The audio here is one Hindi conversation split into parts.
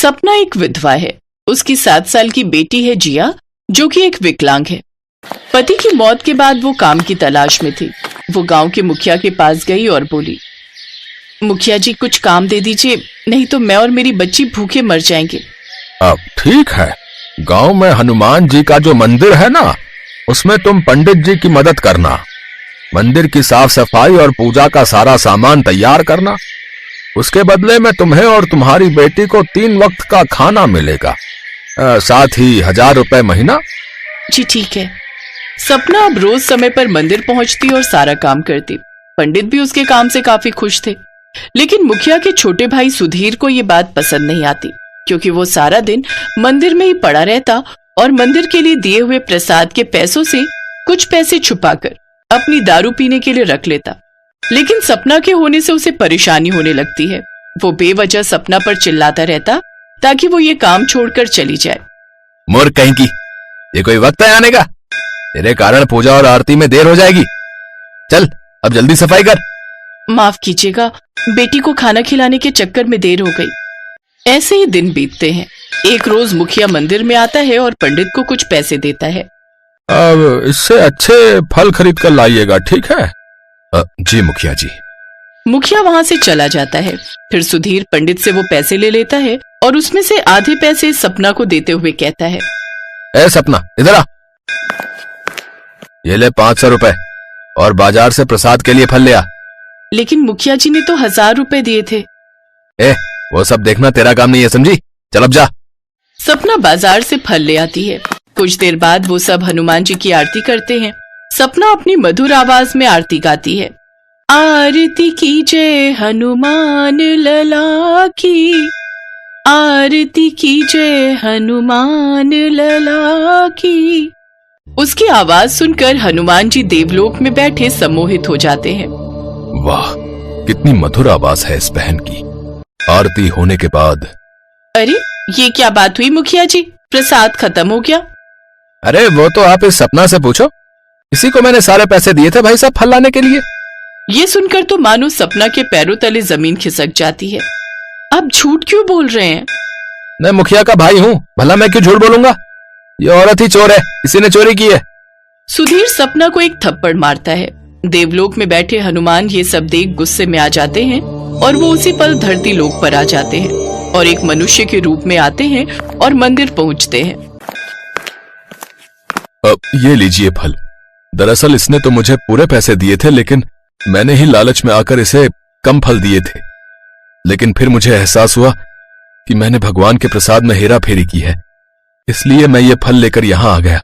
सपना एक विधवा है। उसकी 7 साल की बेटी है जिया, जो कि एक विकलांग है। पति की मौत के बाद वो काम की तलाश में थी। वो गांव के मुखिया के पास गई और बोली, मुखिया जी कुछ काम दे दीजिए, नहीं तो मैं और मेरी बच्ची भूखे मर जाएंगे। अब ठीक है, गांव में हनुमान जी का जो मंदिर है ना, उसमें तुम पंडित जी की मदद करना। मंदिर की साफ सफाई और पूजा का सारा सामान तैयार करना। उसके बदले में तुम्हें और तुम्हारी बेटी को 3 वक्त का खाना मिलेगा, साथ ही 1000 रुपए महीना। जी ठीक है। सपना अब रोज समय पर मंदिर पहुंचती और सारा काम करती। पंडित भी उसके काम से काफी खुश थे, लेकिन मुखिया के छोटे भाई सुधीर को ये बात पसंद नहीं आती, क्योंकि वो सारा दिन मंदिर में ही पड़ा रहता और मंदिर के लिए दिए हुए प्रसाद के पैसों से कुछ पैसे छुपाकर अपनी दारू पीने के लिए रख लेता। लेकिन सपना के होने से उसे परेशानी होने लगती है। वो बेवजह सपना पर चिल्लाता रहता ताकि वो ये काम छोड़कर चली जाए। मूर्ख कहीं की, ये कोई वक्त है आने का? तेरे कारण पूजा और आरती में देर हो जाएगी। चल अब जल्दी सफाई कर। माफ कीजिएगा, बेटी को खाना खिलाने के चक्कर में देर हो गई। ऐसे ही दिन बीतते हैं। एक रोज मुखिया मंदिर में आता है और पंडित को कुछ पैसे देता है। अब इससे अच्छे फल खरीद कर लाइएगा, ठीक है? जी मुखिया जी। मुखिया वहां से चला जाता है। फिर सुधीर पंडित से वो पैसे ले लेता है और उसमें से आधे पैसे सपना को देते हुए कहता है, ए सपना, इधर आ, ये ले 500 रुपए और बाजार से प्रसाद के लिए फल ले आ। लेकिन मुखिया जी ने तो 1000 रुपए दिए थे। वो सब देखना तेरा काम नहीं है, समझी? चल अब जा। सपना बाजार से फल ले आती है। कुछ देर बाद वो सब हनुमान जी की आरती करते हैं। सपना अपनी मधुर आवाज में आरती गाती है। आरती की जय हनुमान लला की, आरती की जय हनुमान लला की। उसकी आवाज सुनकर हनुमान जी देवलोक में बैठे सम्मोहित हो जाते हैं। वाह, कितनी मधुर आवाज है इस बहन की। आरती होने के बाद, अरे ये क्या बात हुई मुखिया जी, प्रसाद खत्म हो गया? अरे वो तो आप इस सपना से पूछो, इसी को मैंने सारे पैसे दिए थे भाई साहब फल लाने के लिए। ये सुनकर तो मानो सपना के पैरों तले जमीन खिसक जाती है। आप झूठ क्यों बोल रहे हैं? मैं मुखिया का भाई हूँ, भला मैं क्यों झूठ बोलूंगा? ये औरत ही चोर है, इसी ने चोरी की है। सुधीर सपना को एक थप्पड़ मारता है। देवलोक में बैठे हनुमान ये सब देख गुस्से में आ जाते हैं और वो उसी पल धरती लोक पर आ जाते हैं और एक मनुष्य के रूप में आते हैं और मंदिर पहुंचते हैं। ये लीजिए फल। दरअसल इसने तो मुझे पूरे पैसे दिए थे, लेकिन मैंने ही लालच में आकर इसे कम फल दिए थे। लेकिन फिर मुझे एहसास हुआ कि मैंने भगवान के प्रसाद में हेरा फेरी की है, इसलिए मैं ये फल लेकर यहाँ आ गया।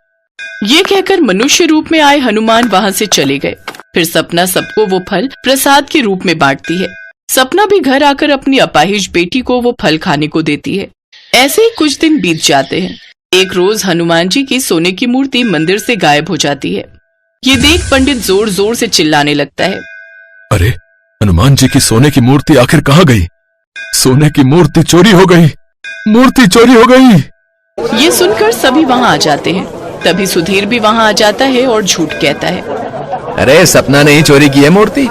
ये कहकर मनुष्य रूप में आए हनुमान वहां से चले गए। फिर सपना सबको वो फल प्रसाद के रूप में बांटती है। सपना भी घर आकर अपनी अपाहिज बेटी को वो फल खाने को देती है। ऐसे ही कुछ दिन बीत जाते हैं। एक रोज हनुमान जी की सोने की मूर्ति मंदिर से गायब हो जाती है। ये देख पंडित जोर जोर से चिल्लाने लगता है, अरे हनुमान जी की सोने की मूर्ति आखिर कहाँ गई? सोने की मूर्ति चोरी हो गई, मूर्ति चोरी हो गई। ये सुनकर सभी वहां आ जाते हैं। तभी सुधीर भी वहां आ जाता है और झूठ कहता है, अरे सपना ने ही चोरी की है मूर्ति।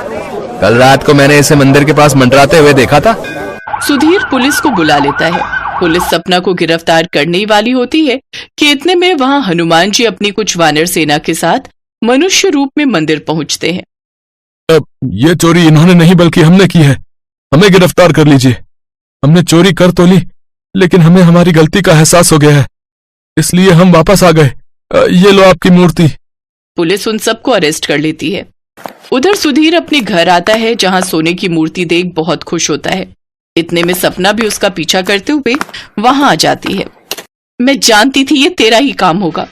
कल रात को मैंने इसे मंदिर के पास मंडराते हुए देखा था। सुधीर पुलिस को बुला लेता है। पुलिस सपना को गिरफ्तार करने ही वाली होती है कि इतने में वहां हनुमान जी अपनी कुछ वानर सेना के साथ मनुष्य रूप में मंदिर पहुंचते हैं। अब ये चोरी इन्होंने नहीं बल्कि हमने की है, हमें गिरफ्तार कर लीजिए। हमने चोरी कर तो ली, लेकिन हमें हमारी गलती का एहसास हो गया है, इसलिए हम वापस आ गए। ये लो आपकी मूर्ति। पुलिस उन सबको अरेस्ट कर लेती है। उधर सुधीर अपने घर आता है, जहां सोने की मूर्ति देख बहुत खुश होता है। इतने में सपना भी उसका पीछा करते हुए वहां आ जाती है। मैं जानती थी ये तेरा ही काम होगा।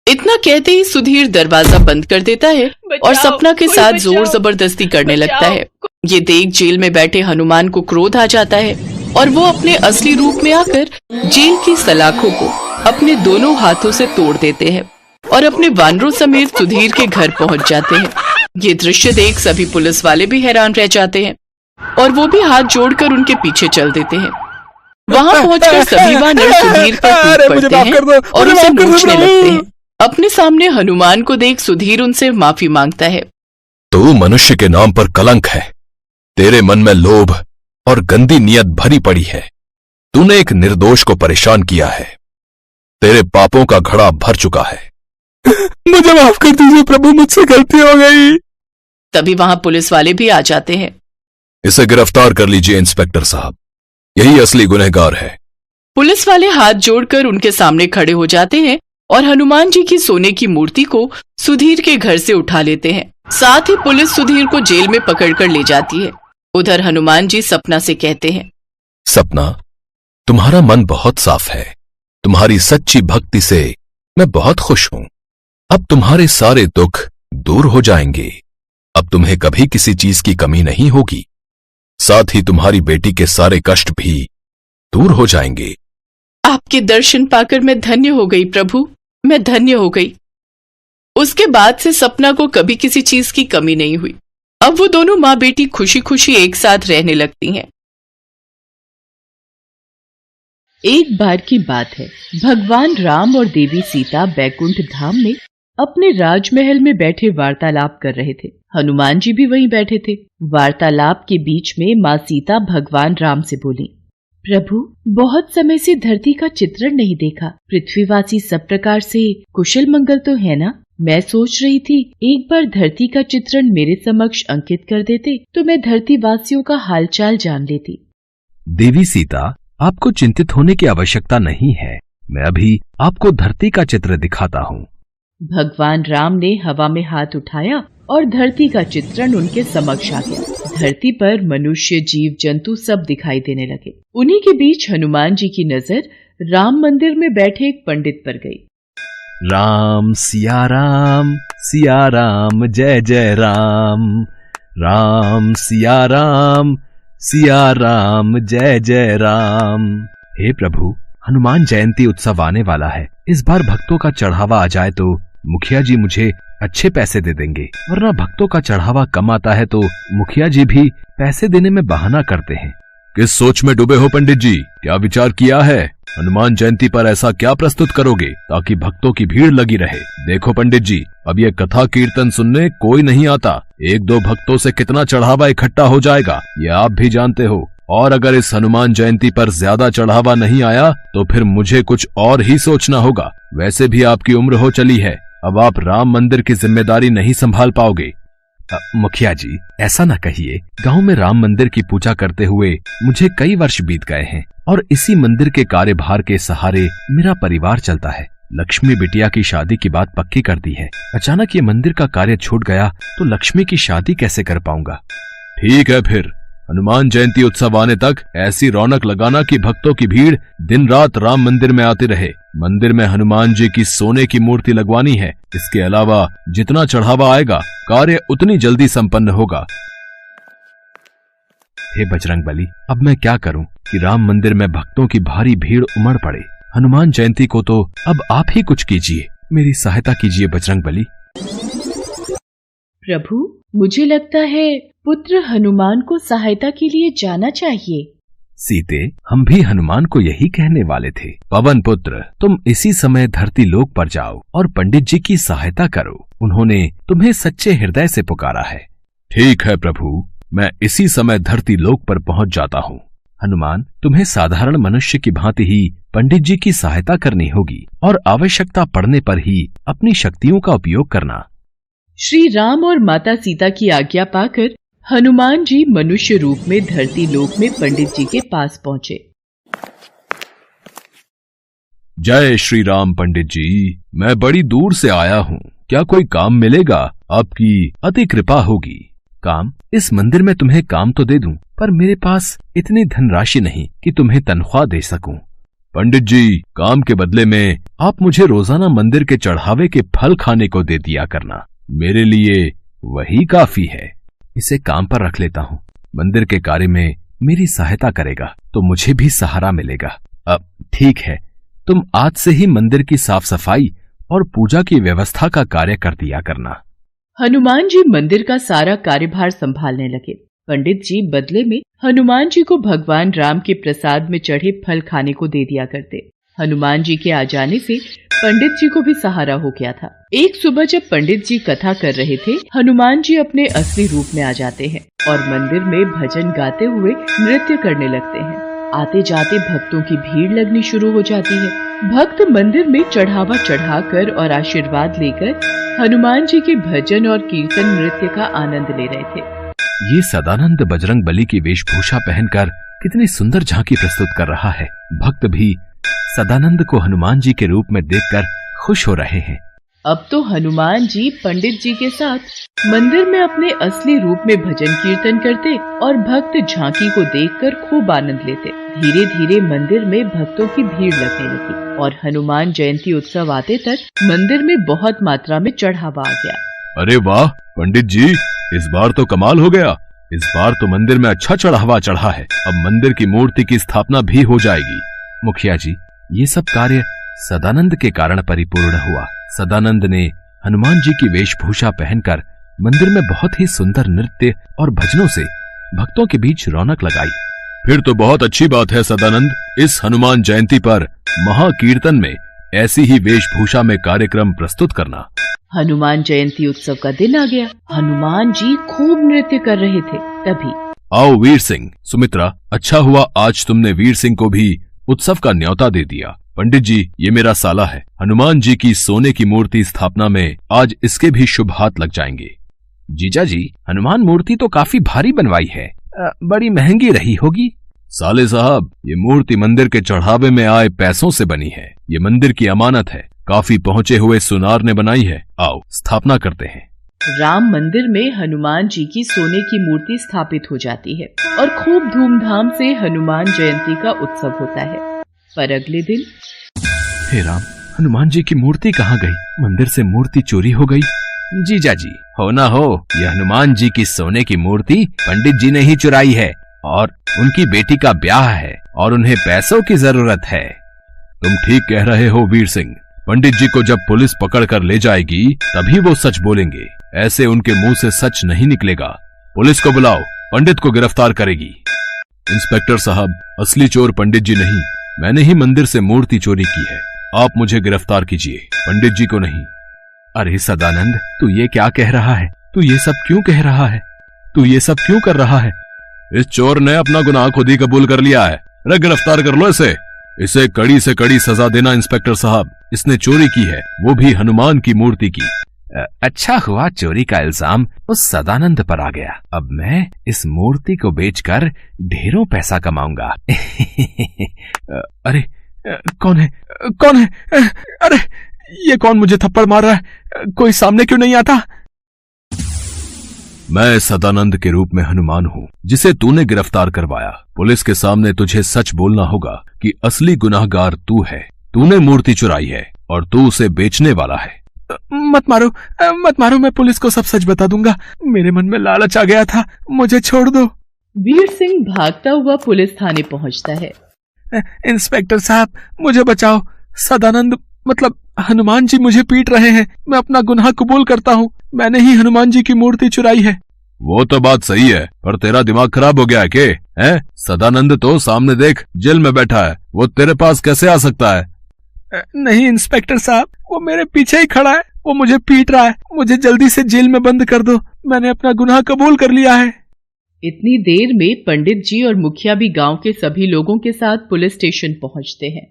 इतना कहते ही सुधीर दरवाजा बंद कर देता है और सपना के साथ जोर जबरदस्ती करने लगता है। ये देख जेल में बैठे हनुमान को क्रोध आ जाता है और वो अपने असली रूप में आकर जेल की सलाखों को अपने दोनों हाथों से तोड़ देते हैं और अपने वानरों समेत सुधीर के घर पहुंच जाते हैं। ये दृश्य देख सभी पुलिस वाले भी हैरान रह जाते हैं और वो भी हाथ जोड़कर उनके पीछे चल देते हैं। वहां पहुंचकर सभी वानर सुधीर पर टूट पड़ते हैं और उसे नोचने लगते हैं। अपने सामने हनुमान को देख सुधीर उनसे माफी मांगता है। तू मनुष्य के नाम पर कलंक है। तेरे मन में लोभ और गंदी नियत भरी पड़ी है। तूने एक निर्दोष को परेशान किया है। तेरे पापों का घड़ा भर चुका है। मुझे माफ कर दीजिए प्रभु, मुझसे गलती हो गई। तभी वहां पुलिस वाले भी आ जाते हैं। इसे गिरफ्तार कर लीजिए इंस्पेक्टर साहब, यही असली गुनहगार है। पुलिस वाले हाथ जोड़कर उनके सामने खड़े हो जाते हैं और हनुमान जी की सोने की मूर्ति को सुधीर के घर से उठा लेते हैं। साथ ही पुलिस सुधीर को जेल में पकड़कर ले जाती है। उधर हनुमान जी सपना से कहते हैं, सपना, तुम्हारा मन बहुत साफ है। तुम्हारी सच्ची भक्ति से मैं बहुत खुश हूं। अब तुम्हारे सारे दुख दूर हो जाएंगे। अब तुम्हें कभी किसी चीज की कमी नहीं होगी। साथ ही तुम्हारी बेटी के सारे कष्ट भी दूर हो जाएंगे। आपके दर्शन पाकर मैं धन्य हो गई प्रभु, मैं धन्य हो गई। उसके बाद से सपना को कभी किसी चीज की कमी नहीं हुई। अब वो दोनों माँ बेटी खुशी खुशी एक साथ रहने लगती हैं। एक बार की बात है, भगवान राम और देवी सीता बैकुंठ धाम में अपने राजमहल में बैठे वार्तालाप कर रहे थे। हनुमान जी भी वहीं बैठे थे। वार्तालाप के बीच में माँ सीता भगवान राम से बोली, प्रभु, बहुत समय से धरती का चित्रण नहीं देखा। पृथ्वीवासी सब प्रकार से कुशल मंगल तो है ना? मैं सोच रही थी एक बार धरती का चित्रण मेरे समक्ष अंकित कर देते तो मैं धरती वासियों का हालचाल जान लेती। देवी सीता, आपको चिंतित होने की आवश्यकता नहीं है। मैं अभी आपको धरती का चित्र दिखाता हूँ। भगवान राम ने हवा में हाथ उठाया और धरती का चित्रण उनके समक्ष आ गया। धरती पर मनुष्य, जीव जंतु सब दिखाई देने लगे। उन्हीं के बीच हनुमान जी की नजर राम मंदिर में बैठे एक पंडित पर गई। राम सिया राम, जय जय राम। राम सिया राम, जय जय राम। हे प्रभु, हनुमान जयंती उत्सव आने वाला है। इस बार भक्तों का चढ़ावा आ जाए तो मुखिया जी मुझे अच्छे पैसे दे देंगे, वरना भक्तों का चढ़ावा कम आता है तो मुखिया जी भी पैसे देने में बहाना करते हैं। किस सोच में डूबे हो पंडित जी? क्या विचार किया है? हनुमान जयंती पर ऐसा क्या प्रस्तुत करोगे ताकि भक्तों की भीड़ लगी रहे? देखो पंडित जी, अब ये कथा कीर्तन सुनने कोई नहीं आता। एक दो भक्तों से कितना चढ़ावा इकट्ठा हो जाएगा ये आप भी जानते हो। और अगर इस हनुमान जयंती पर ज्यादा चढ़ावा नहीं आया तो फिर मुझे कुछ और ही सोचना होगा। वैसे भी आपकी उम्र हो चली है, अब आप राम मंदिर की जिम्मेदारी नहीं संभाल पाओगे। मुखिया जी, ऐसा न कहिए। गांव में राम मंदिर की पूजा करते हुए मुझे कई वर्ष बीत गए हैं और इसी मंदिर के कार्यभार के सहारे मेरा परिवार चलता है। लक्ष्मी बिटिया की शादी की बात पक्की कर दी है। अचानक ये मंदिर का कार्य छूट गया तो लक्ष्मी की शादी कैसे कर पाऊंगा? ठीक है, फिर हनुमान जयंती उत्सव आने तक ऐसी रौनक लगाना कि भक्तों की भीड़ दिन रात राम मंदिर में आती रहे। मंदिर में हनुमान जी की सोने की मूर्ति लगवानी है। इसके अलावा जितना चढ़ावा आएगा कार्य उतनी जल्दी संपन्न होगा। हे बजरंगबली, अब मैं क्या करूं कि राम मंदिर में भक्तों की भारी भीड़ उमड़ पड़े। हनुमान जयंती को तो अब आप ही कुछ कीजिए, मेरी सहायता कीजिए बजरंगबली। प्रभु, मुझे लगता है पुत्र हनुमान को सहायता के लिए जाना चाहिए। सीते, हम भी हनुमान को यही कहने वाले थे। पवन पुत्र, तुम इसी समय धरती लोक पर जाओ और पंडित जी की सहायता करो। उन्होंने तुम्हें सच्चे हृदय से पुकारा है। ठीक है प्रभु, मैं इसी समय धरती लोक पर पहुंच जाता हूँ। हनुमान, तुम्हें साधारण मनुष्य की भांति ही पंडित जी की सहायता करनी होगी और आवश्यकता पड़ने पर ही अपनी शक्तियों का उपयोग करना। श्री राम और माता सीता की आज्ञा पाकर हनुमान जी मनुष्य रूप में धरती लोक में पंडित जी के पास पहुँचे। जय श्री राम पंडित जी, मैं बड़ी दूर से आया हूँ। क्या कोई काम मिलेगा? आपकी अति कृपा होगी। काम? इस मंदिर में तुम्हें काम तो दे दूं, पर मेरे पास इतनी धनराशि नहीं कि तुम्हें तनख्वाह दे सकूं। पंडित जी, काम के बदले में आप मुझे रोजाना मंदिर के चढ़ावे के फल खाने को दे दिया करना। मेरे लिए वही काफी है। इसे काम पर रख लेता हूँ। मंदिर के कार्य में मेरी सहायता करेगा तो मुझे भी सहारा मिलेगा। अब ठीक है, तुम आज से ही मंदिर की साफ सफाई और पूजा की व्यवस्था का कार्य कर दिया करना। हनुमान जी मंदिर का सारा कार्यभार संभालने लगे। पंडित जी बदले में हनुमान जी को भगवान राम के प्रसाद में चढ़े फल खाने को दे दिया करते। हनुमान जी के आ जाने से पंडित जी को भी सहारा हो गया था। एक सुबह जब पंडित जी कथा कर रहे थे, हनुमान जी अपने असली रूप में आ जाते हैं और मंदिर में भजन गाते हुए नृत्य करने लगते हैं। आते जाते भक्तों की भीड़ लगनी शुरू हो जाती है। भक्त मंदिर में चढ़ावा चढ़ाकर और आशीर्वाद लेकर हनुमान जी के भजन और कीर्तन नृत्य का आनंद ले रहे थे। ये सदानंद बजरंग बली की वेशभूषा पहनकर कितनी सुंदर झांकी प्रस्तुत कर रहा है। भक्त भी सदानंद को हनुमान जी के रूप में देखकर खुश हो रहे हैं। अब तो हनुमान जी पंडित जी के साथ मंदिर में अपने असली रूप में भजन कीर्तन करते और भक्त झांकी को देखकर खूब आनंद लेते। धीरे धीरे मंदिर में भक्तों की भीड़ लगने लगी और हनुमान जयंती उत्सव आते तक मंदिर में बहुत मात्रा में चढ़ावा आ गया। अरे वाह पंडित जी, इस बार तो कमाल हो गया। इस बार तो मंदिर में अच्छा चढ़ावा चढ़ा है। अब मंदिर की मूर्ति की स्थापना भी हो जाएगी। मुखिया जी, ये सब कार्य सदानंद के कारण परिपूर्ण हुआ। सदानंद ने हनुमान जी की वेशभूषा पहनकर मंदिर में बहुत ही सुंदर नृत्य और भजनों से भक्तों के बीच रौनक लगाई। फिर तो बहुत अच्छी बात है सदानंद, इस हनुमान जयंती पर महाकीर्तन में ऐसी ही वेशभूषा में कार्यक्रम प्रस्तुत करना। हनुमान जयंती उत्सव का दिन आ गया। हनुमान जी खूब नृत्य कर रहे थे। तभी आओ वीर सिंह, सुमित्रा, अच्छा हुआ आज तुमने वीर सिंह को भी उत्सव का न्योता दे दिया। पंडित जी, ये मेरा साला है। हनुमान जी की सोने की मूर्ति स्थापना में आज इसके भी शुभ हाथ लग जाएंगे। जीजा जी, हनुमान मूर्ति तो काफी भारी बनवाई है, बड़ी महंगी रही होगी। साले साहब, ये मूर्ति मंदिर के चढ़ावे में आए पैसों से बनी है। ये मंदिर की अमानत है, काफी पहुंचे हुए सुनार ने बनाई है। आओ स्थापना करते हैं। राम मंदिर में हनुमान जी की सोने की मूर्ति स्थापित हो जाती है और खूब धूमधाम से हनुमान जयंती का उत्सव होता है। पर अगले दिन, हे राम, हनुमान जी की मूर्ति कहाँ गई? मंदिर से मूर्ति चोरी हो गई। जीजा जी, हो ना हो, यह हनुमान जी की सोने की मूर्ति पंडित जी ने ही चुराई है और उनकी बेटी का ब्याह है और उन्हें पैसों की जरूरत है। तुम ठीक कह रहे हो वीर सिंह। पंडित जी को जब पुलिस पकड़ कर ले जाएगी तभी वो सच बोलेंगे। ऐसे उनके मुंह से सच नहीं निकलेगा। पुलिस को बुलाओ, पंडित को गिरफ्तार करेगी। इंस्पेक्टर साहब, असली चोर पंडित जी नहीं, मैंने ही मंदिर से मूर्ति चोरी की है। आप मुझे गिरफ्तार कीजिए, पंडित जी को नहीं। अरे सदानंद, तू ये क्या कह रहा है? तू ये सब क्यों कह रहा है? तू ये सब क्यों कर रहा है? इस चोर ने अपना गुनाह खुद ही कबूल कर लिया है। अरे गिरफ्तार कर लो इसे। इसे कड़ी से कड़ी सजा देना इंस्पेक्टर साहब। इसने चोरी की है, वो भी हनुमान की मूर्ति की। अच्छा हुआ चोरी का इल्जाम उस सदानंद पर आ गया। अब मैं इस मूर्ति को बेचकर ढेरों पैसा कमाऊंगा। अरे कौन है? कौन है? अरे ये कौन मुझे थप्पड़ मार रहा है? कोई सामने क्यों नहीं आता? मैं सदानंद के रूप में हनुमान हूँ जिसे तूने गिरफ्तार करवाया। पुलिस के सामने तुझे सच बोलना होगा कि असली गुनाहगार तू है। तूने मूर्ति चुराई है और तू उसे बेचने वाला है। मत मारो, मत मारो, मैं पुलिस को सब सच बता दूंगा। मेरे मन में लालच आ गया था, मुझे छोड़ दो। वीर सिंह भागता हुआ पुलिस थाने पहुंचता है। इंस्पेक्टर साहब, मुझे बचाओ। सदानंद मतलब हनुमान जी मुझे पीट रहे हैं। मैं अपना गुनाह कबूल करता हूँ। मैंने ही हनुमान जी की मूर्ति चुराई है। वो तो बात सही है, पर तेरा दिमाग खराब हो गया है के? हैं? सदानंद तो सामने देख, जेल में बैठा है। वो तेरे पास कैसे आ सकता है? नहीं इंस्पेक्टर साहब, वो मेरे पीछे ही खड़ा है। वो मुझे पीट रहा है। मुझे जल्दी से जेल में बंद कर दो। मैंने अपना गुनाह कबूल कर लिया है। इतनी देर में पंडित जी और मुखिया भी गांव के सभी लोगों के साथ पुलिस स्टेशन पहुंचते हैं।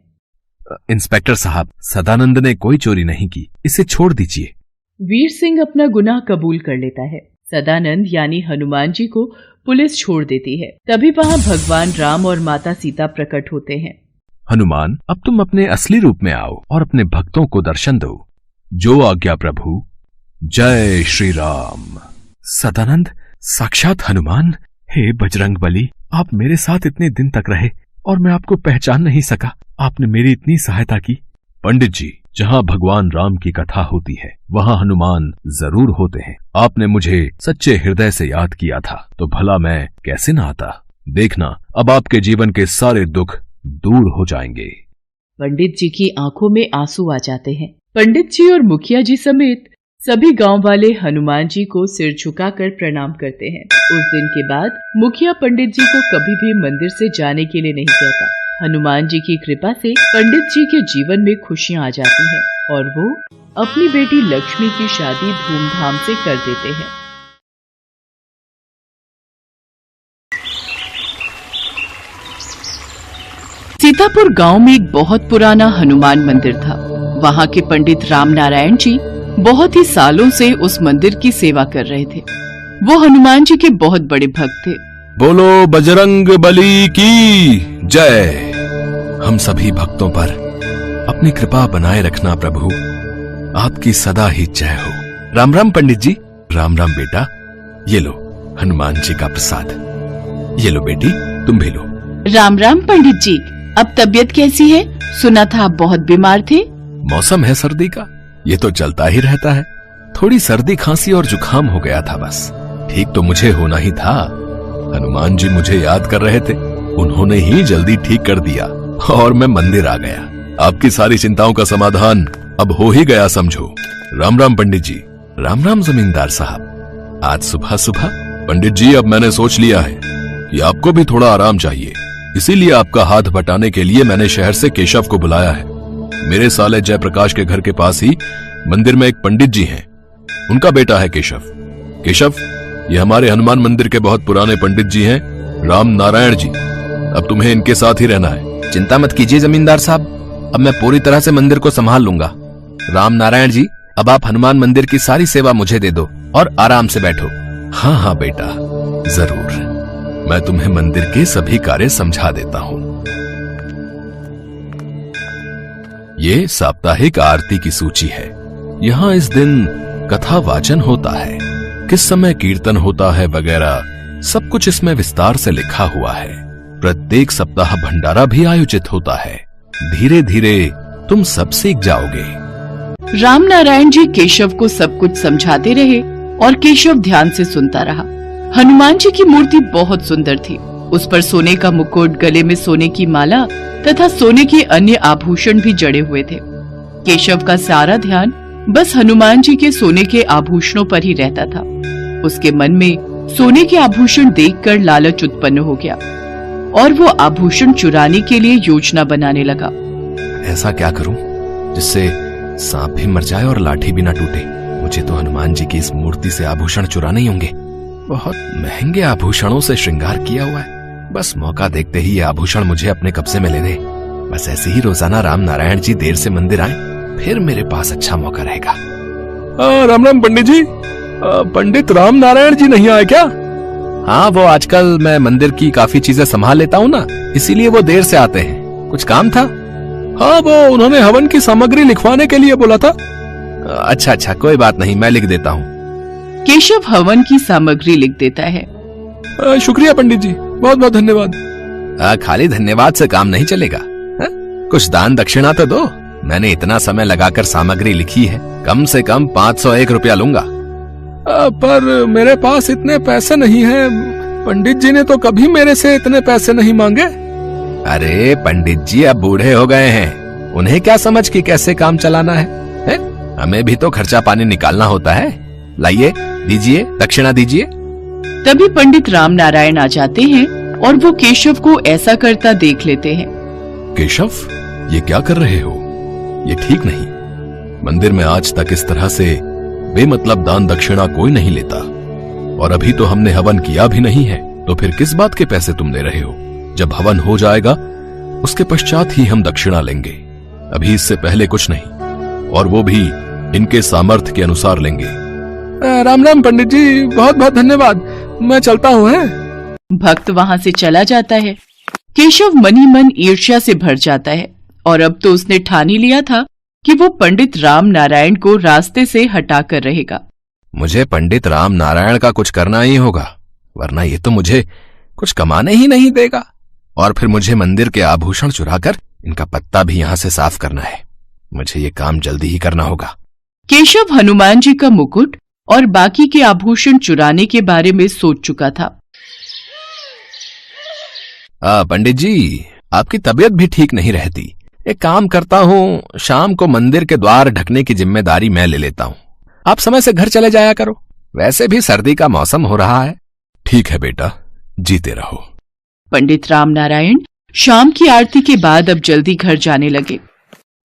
इंस्पेक्टर साहब, सदानंद ने कोई चोरी नहीं की, इसे छोड़ दीजिए। वीर सिंह अपना गुनाह कबूल कर लेता है। सदानंद यानी हनुमान जी को पुलिस छोड़ देती है। तभी वहाँ भगवान राम और माता सीता प्रकट होते हैं। हनुमान, अब तुम अपने असली रूप में आओ और अपने भक्तों को दर्शन दो। जो आज्ञा प्रभु। जय श्री राम। सदानंद, साक्षात हनुमान। हे बजरंग बली, आप मेरे साथ इतने दिन तक रहे और मैं आपको पहचान नहीं सका। आपने मेरी इतनी सहायता की। पंडित जी, जहाँ भगवान राम की कथा होती है वहाँ हनुमान जरूर होते हैं। आपने मुझे सच्चे हृदय से याद किया था तो भला मैं कैसे न आता। देखना, अब आपके जीवन के सारे दुख दूर हो जाएंगे। पंडित जी की आंखों में आंसू आ जाते हैं। पंडित जी और मुखिया जी समेत सभी गांव वाले हनुमान जी को सिर झुकाकर प्रणाम करते हैं। उस दिन के बाद मुखिया पंडित जी को कभी भी मंदिर से जाने के लिए नहीं कहता। हनुमान जी की कृपा से पंडित जी के जीवन में खुशियां आ जाती हैं और वो अपनी बेटी लक्ष्मी की शादी धूमधाम से कर देते हैं। सीतापुर गांव में एक बहुत पुराना हनुमान मंदिर था। वहां के पंडित राम नारायण जी बहुत ही सालों से उस मंदिर की सेवा कर रहे थे। वो हनुमान जी के बहुत बड़े भक्त थे। बोलो बजरंग बली की जय। हम सभी भक्तों पर अपनी कृपा बनाए रखना प्रभु, आपकी सदा ही जय हो। राम राम पंडित जी। राम राम बेटा, ये लो हनुमान जी का प्रसाद। ये लो बेटी, तुम भी लो। राम राम पंडित जी, अब तबीयत कैसी है? सुना था आप बहुत बीमार थे। मौसम है सर्दी का, ये तो चलता ही रहता है। थोड़ी सर्दी खांसी और जुकाम हो गया था बस। ठीक तो मुझे होना ही था। हनुमान जी मुझे याद कर रहे थे, उन्होंने ही जल्दी ठीक कर दिया और मैं मंदिर आ गया। आपकी सारी चिंताओं का समाधान अब हो ही गया समझो। राम राम पंडित जी। राम राम जमींदार साहब। आज सुबह सुबह पंडित जी, अब मैंने सोच लिया है कि आपको भी थोड़ा आराम चाहिए, इसीलिए आपका हाथ बटाने के लिए मैंने शहर से केशव को बुलाया है। मेरे साले जयप्रकाश के घर के पास ही मंदिर में एक पंडित जी हैं, उनका बेटा है केशव। केशव, ये हमारे हनुमान मंदिर के बहुत पुराने पंडित जी हैं, राम नारायण जी। अब तुम्हें इनके साथ ही रहना है। चिंता मत कीजिए जमींदार साहब, अब मैं पूरी तरह से मंदिर को संभाल लूंगा। राम नारायण जी, अब आप हनुमान मंदिर की सारी सेवा मुझे दे दो और आराम से बैठो। हाँ हाँ बेटा, जरूर। मैं तुम्हें मंदिर के सभी कार्य समझा देता हूँ। ये साप्ताहिक आरती की सूची है। यहाँ इस दिन कथा वाचन होता है, किस समय कीर्तन होता है वगैरह सब कुछ इसमें विस्तार से लिखा हुआ है। प्रत्येक सप्ताह भंडारा भी आयोजित होता है। धीरे धीरे तुम सब सीख जाओगे। राम नारायण जी केशव को सब कुछ समझाते रहे और केशव ध्यान से सुनता रहा। हनुमान जी की मूर्ति बहुत सुंदर थी। उस पर सोने का मुकुट, गले में सोने की माला तथा सोने के अन्य आभूषण भी जड़े हुए थे। केशव का सारा ध्यान बस हनुमान जी के सोने के आभूषणों पर ही रहता था। उसके मन में सोने के आभूषण देखकर लालच उत्पन्न हो गया और वो आभूषण चुराने के लिए योजना बनाने लगा। ऐसा क्या करूं जिससे सांप भी मर जाए और लाठी भी ना टूटे? मुझे तो हनुमान जी की इस मूर्ति से आभूषण चुराने ही होंगे। बहुत महंगे आभूषणों से श्रृंगार किया हुआ है। बस मौका देखते ही ये आभूषण मुझे अपने कब्जे में ले ले। बस ऐसे ही रोजाना राम नारायण जी देर से मंदिर आए, फिर मेरे पास अच्छा मौका रहेगा। राम राम पंडित जी। पंडित राम नारायण जी नहीं आए क्या? हाँ, वो आजकल मैं मंदिर की काफी चीजें संभाल लेता हूँ ना, इसीलिए वो देर से आते हैं। कुछ काम था? हाँ, वो उन्होंने हवन की सामग्री लिखवाने के लिए बोला था। अच्छा अच्छा, कोई बात नहीं, मैं लिख देता हूँ। केशव हवन की सामग्री लिख देता है। शुक्रिया पंडित जी, बहुत बहुत धन्यवाद। खाली धन्यवाद से काम नहीं चलेगा। कुछ दान दक्षिणा तो दो। मैंने इतना समय लगाकर सामग्री लिखी है, कम से कम 501 रुपया लूंगा। पर मेरे पास इतने पैसे नहीं हैं। पंडित जी ने तो कभी मेरे से इतने पैसे नहीं मांगे। अरे पंडित जी अब बूढ़े हो गए हैं, उन्हें क्या समझ कि कैसे काम चलाना है? हमें भी तो खर्चा पानी निकालना होता है। लाइए, दीजिए, दक्षिणा दीजिए। तभी पंडित राम नारायण आ जाते हैं और वो केशव को ऐसा करता देख लेते हैं। केशव, ये क्या कर रहे हो? ये ठीक नहीं। मंदिर में आज तक इस तरह से बेमतलब दान दक्षिणा कोई नहीं लेता, और अभी तो हमने हवन किया भी नहीं है, तो फिर किस बात के पैसे तुम दे रहे हो? जब हवन हो जाएगा उसके पश्चात ही हम दक्षिणा लेंगे। अभी इससे पहले कुछ नहीं, और वो भी इनके सामर्थ्य के अनुसार लेंगे। राम राम पंडित जी, बहुत बहुत धन्यवाद। मैं चलता हूँ। भक्त वहाँ से चला जाता है। केशव मन ही मन ईर्ष्या से भर जाता है और अब तो उसने ठान ही लिया था कि वो पंडित राम नारायण को रास्ते से हटा कर रहेगा। मुझे पंडित राम नारायण का कुछ करना ही होगा, वरना ये तो मुझे कुछ कमाने ही नहीं देगा। और फिर मुझे मंदिर के आभूषण चुराकर इनका पत्ता भी यहाँ से साफ करना है। मुझे ये काम जल्दी ही करना होगा। केशव हनुमान जी का मुकुट और बाकी के आभूषण चुराने के बारे में सोच चुका था। पंडित जी, आपकी तबीयत भी ठीक नहीं रहती। एक काम करता हूँ, शाम को मंदिर के द्वार ढकने की जिम्मेदारी मैं ले लेता हूँ। आप समय से घर चले जाया करो, वैसे भी सर्दी का मौसम हो रहा है। ठीक है बेटा, जीते रहो। पंडित राम नारायण शाम की आरती के बाद अब जल्दी घर जाने लगे।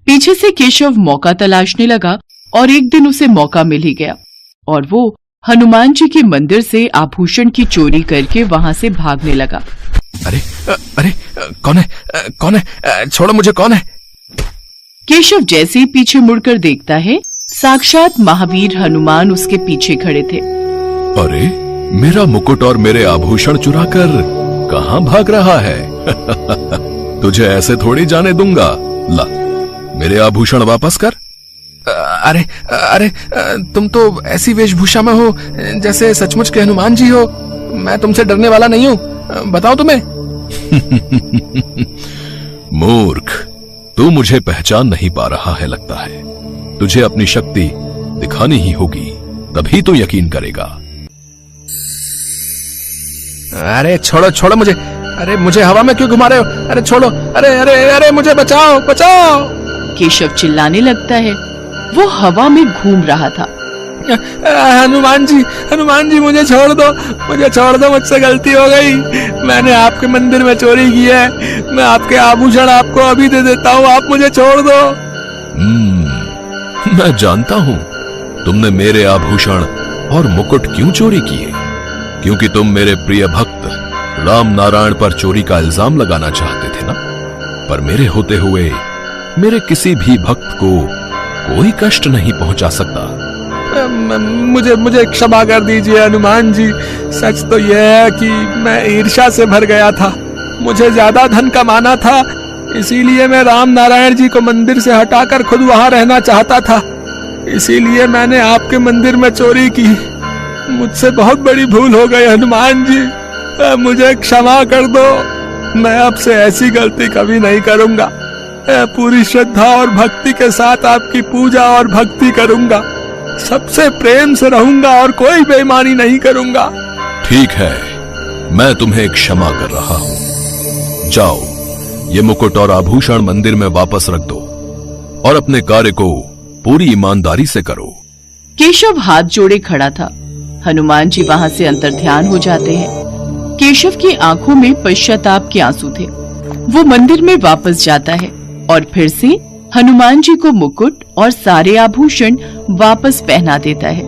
पीछे से केशव मौका तलाशने लगा और एक दिन उसे मौका मिल ही गया और वो हनुमान जी के मंदिर से आभूषण की चोरी करके वहां से भागने लगा। अरे अरे कौन है? कौन है? छोड़ो मुझे, कौन है? केशव जैसे ही पीछे मुड़कर देखता है, साक्षात महावीर हनुमान उसके पीछे खड़े थे। अरे मेरा मुकुट और मेरे आभूषण चुराकर कहां भाग रहा है? तुझे ऐसे थोड़ी जाने दूंगा। ला, मेरे आभूषण वापस कर। अरे अरे तुम तो ऐसी वेशभूषा में हो जैसे सचमुच के हनुमान जी हो। मैं तुमसे डरने वाला नहीं हूं, बताओ तुम्हें। मूर्ख, तू मुझे पहचान नहीं पा रहा है लगता है। तुझे अपनी शक्ति दिखानी ही होगी, तभी तो यकीन करेगा। अरे छोड़ो छोड़ो मुझे। अरे मुझे हवा में क्यों घुमा रहे हो? अरे छोड़ो। अरे अरे अरे मुझे बचाओ बचाओ। केशव चिल्लाने लगता है। वो हवा में घूम रहा था। हनुमान जी मुझे छोड़ दो, मुझे छोड़ दो, मुझसे गलती हो गई। मैंने आपके मंदिर में चोरी की है। मैं आपके आभूषण आपको अभी दे देता हूँ, आप मुझे छोड़ दो। मैं जानता हूँ तुमने मेरे आभूषण और मुकुट क्यों चोरी किए। क्योंकि तुम मेरे प्रिय भक्त राम नारायण पर चोरी का इल्जाम लगाना चाहते थे ना। पर मेरे होते हुए मेरे किसी भी भक्त को कोई कष्ट नहीं पहुंचा सकता। मुझे क्षमा कर दीजिए हनुमान जी। सच तो यह है कि मैं ईर्ष्या से भर गया था। मुझे ज्यादा धन कमाना था, इसीलिए मैं राम नारायण जी को मंदिर से हटाकर खुद वहां रहना चाहता था। इसीलिए मैंने आपके मंदिर में चोरी की। मुझसे बहुत बड़ी भूल हो गई हनुमान जी, मुझे क्षमा कर दो। मैं अब से ऐसी गलती कभी नहीं करूंगा। पूरी श्रद्धा और भक्ति के साथ आपकी पूजा और भक्ति करूंगा। सबसे प्रेम से रहूंगा और कोई बेईमानी नहीं करूंगा। ठीक है, मैं तुम्हें क्षमा कर रहा हूं। जाओ, ये मुकुट और आभूषण मंदिर में वापस रख दो और अपने कार्य को पूरी ईमानदारी से करो। केशव हाथ जोड़े खड़ा था। हनुमान जी वहां से अंतर्ध्यान हो जाते हैं। केशव की आंखों में पश्चाताप के आंसू थे। वो मंदिर में वापस जाता है और फिर से हनुमान जी को मुकुट और सारे आभूषण वापस पहना देता है।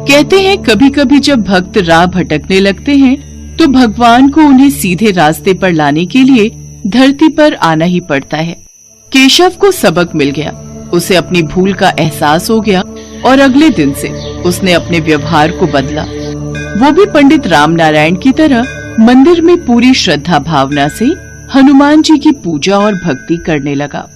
कहते हैं कभी कभी जब भक्त राह भटकने लगते हैं तो भगवान को उन्हें सीधे रास्ते पर लाने के लिए धरती पर आना ही पड़ता है। केशव को सबक मिल गया। उसे अपनी भूल का एहसास हो गया और अगले दिन से उसने अपने व्यवहार को बदला। वो भी पंडित राम नारायण की तरह मंदिर में पूरी श्रद्धा भावना से हनुमान जी की पूजा और भक्ति करने लगा।